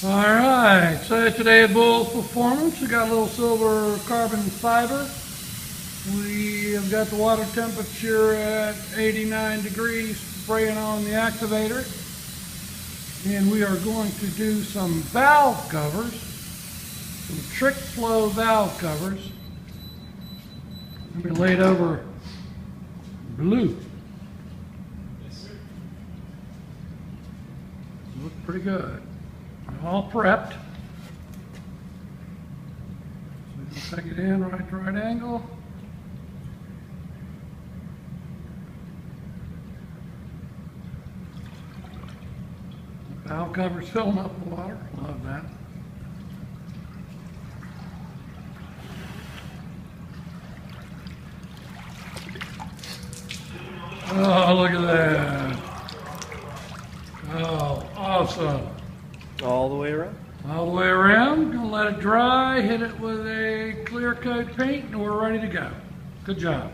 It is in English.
All right, so today at Bull's Performance, we got a little silver carbon fiber. We have got the water temperature at 89 degrees spraying on the activator. And we are going to do some valve covers, some trick flow valve covers. They'll be laid over blue. Yes, sir. Look pretty good. All prepped. So you can take it in right to right angle. Valve cover's filling up with water. Love that. Oh, look at that. Oh, awesome. All the way around? All the way around. Gonna let it dry, hit it with a clear coat paint, and we're ready to go. Good job.